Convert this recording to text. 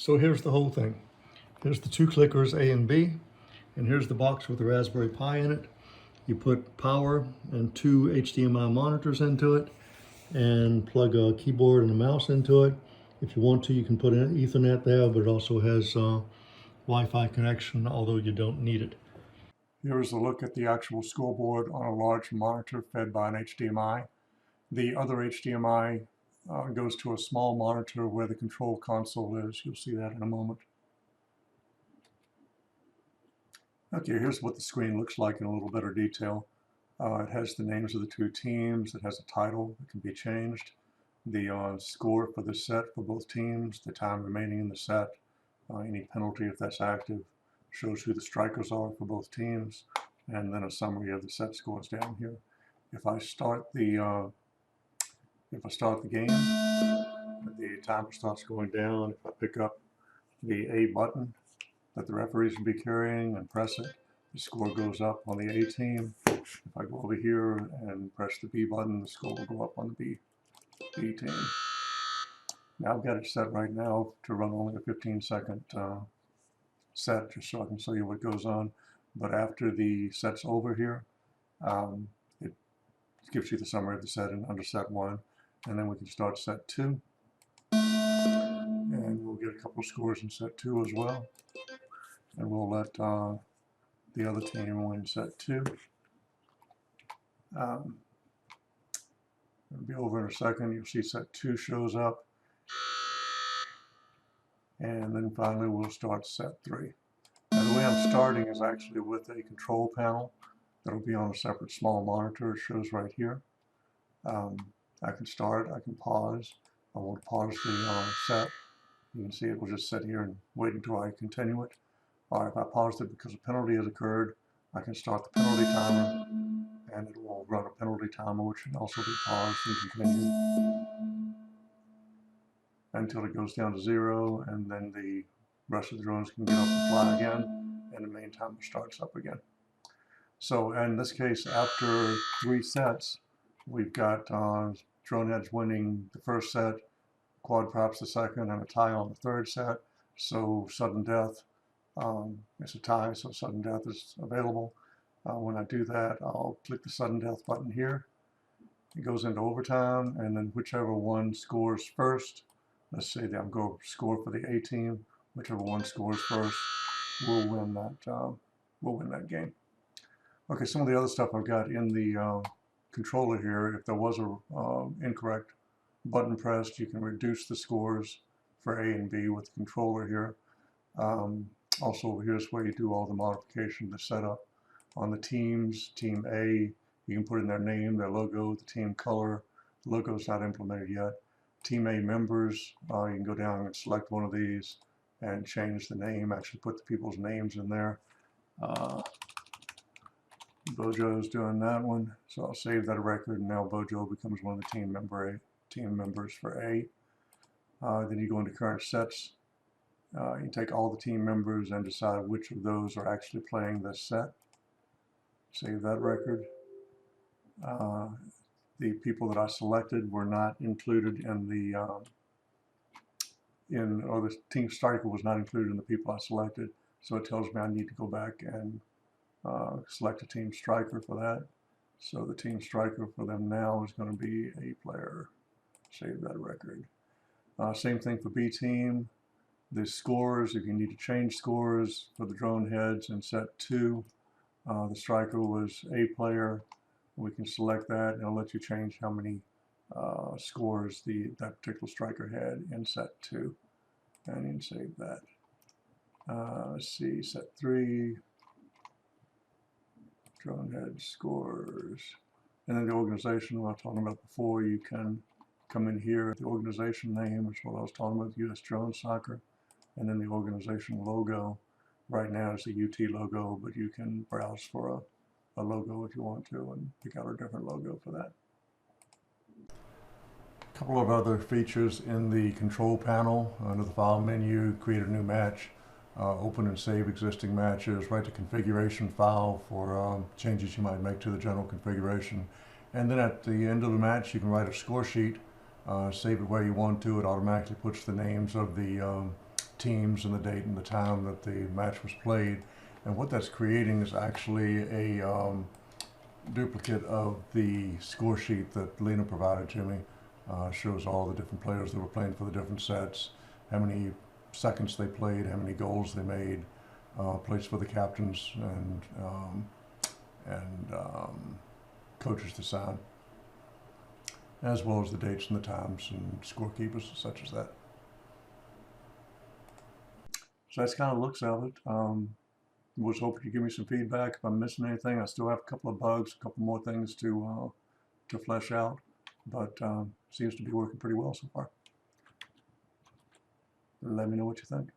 So here's the whole thing. Here's the two clickers, A and B, and here's the box with the Raspberry Pi in it. You put power and two HDMI monitors into it and plug a keyboard and a mouse into it. If you want to, you can put an Ethernet there, but it also has Wi-Fi connection, although you don't need it. Here's a look at the actual scoreboard on a large monitor fed by an HDMI. The other HDMI goes to a small monitor where the control console is. You'll see that in a moment. Okay, here's what the screen looks like in a little better detail. It has the names of the two teams. It has a title that can be changed. The score for the set for both teams, the time remaining in the set, any penalty if that's active, shows who the strikers are for both teams, and then a summary of the set scores down here. If I start the game, the timer starts going down. If I pick up the A button that the referees will be carrying and press it, the score goes up on the A team. If I go over here and press the B button, the score will go up on the B team. Now I've got it set right now to run only a 15-second set, just so I can show you what goes on. But after the set's over here, it gives you the summary of the set and under set 1, and then we can start set 2, and we'll get a couple of scores in set 2 as well, and we'll let the other team win set 2. It'll be over in a second. You'll see set 2 shows up, and then finally we'll start set 3. Now the way I'm starting is actually with a control panel that'll be on a separate small monitor. It shows right here. I can start, I can pause. I won't pause the set. You can see it will just sit here and wait until I continue it. Or if I paused it because a penalty has occurred, I can start the penalty timer, and it will run a penalty timer, which can also be paused and continued until it goes down to 0, and then the rest of the drones can get up and fly again, and the main timer starts up again. So in this case, after 3 sets, we've got drone heads winning the first set, quad props the second, and a tie on the third set. So sudden death, it's a tie, so sudden death is available. When I do that, I'll click the sudden death button here. It goes into overtime, and then whichever one scores first, let's say that I'm going to score for the A team, whichever one scores first will win that game. Okay, some of the other stuff I've got in the controller here, if there was a incorrect button pressed, you can reduce the scores for A and B with the controller here. Also over here is where you do all the modification, the setup. On the teams, Team A, you can put in their name, their logo, the team color. The logo is not implemented yet. Team A members, you can go down and select one of these and change the name, actually put the people's names in there. Bojo's doing that one, so I'll save that record, and now Bojo becomes one of the team members for A. Then you go into current sets. You take all the team members and decide which of those are actually playing this set. Save that record. The people that I selected were not included in the or the team striker was not included in the people I selected, so it tells me I need to go back and select a team striker for that. So the team striker for them now is going to be A player. Save that record. Same thing for B team. The scores, if you need to change scores for the drone heads in set 2, the striker was A player. We can select that, and it'll let you change how many scores that particular striker had in set 2. And you can save that. Let's see, set 3, drone head scores. And then the organization I was talking about before, you can come in here, the organization name, which is what I was talking about, US Drone Soccer, and then the organization logo. Right now it's the UT logo, but you can browse for a logo if you want to and pick out a different logo for that. A couple of other features in the control panel. Under the file menu, create a new match, open and save existing matches, write the configuration file for changes you might make to the general configuration. And then at the end of the match, you can write a score sheet, save it where you want to. It automatically puts the names of the teams and the date and the time that the match was played. And what that's creating is actually a duplicate of the score sheet that Lena provided to me. Shows all the different players that were playing for the different sets, how many seconds they played, how many goals they made, plays for the captains and coaches to sign, as well as the dates and the times and scorekeepers such as that. So that's kind of the looks of it. Was hoping you give me some feedback if I'm missing anything. I still have a couple of bugs, a couple more things to flesh out, but seems to be working pretty well so far. Let me know what you think.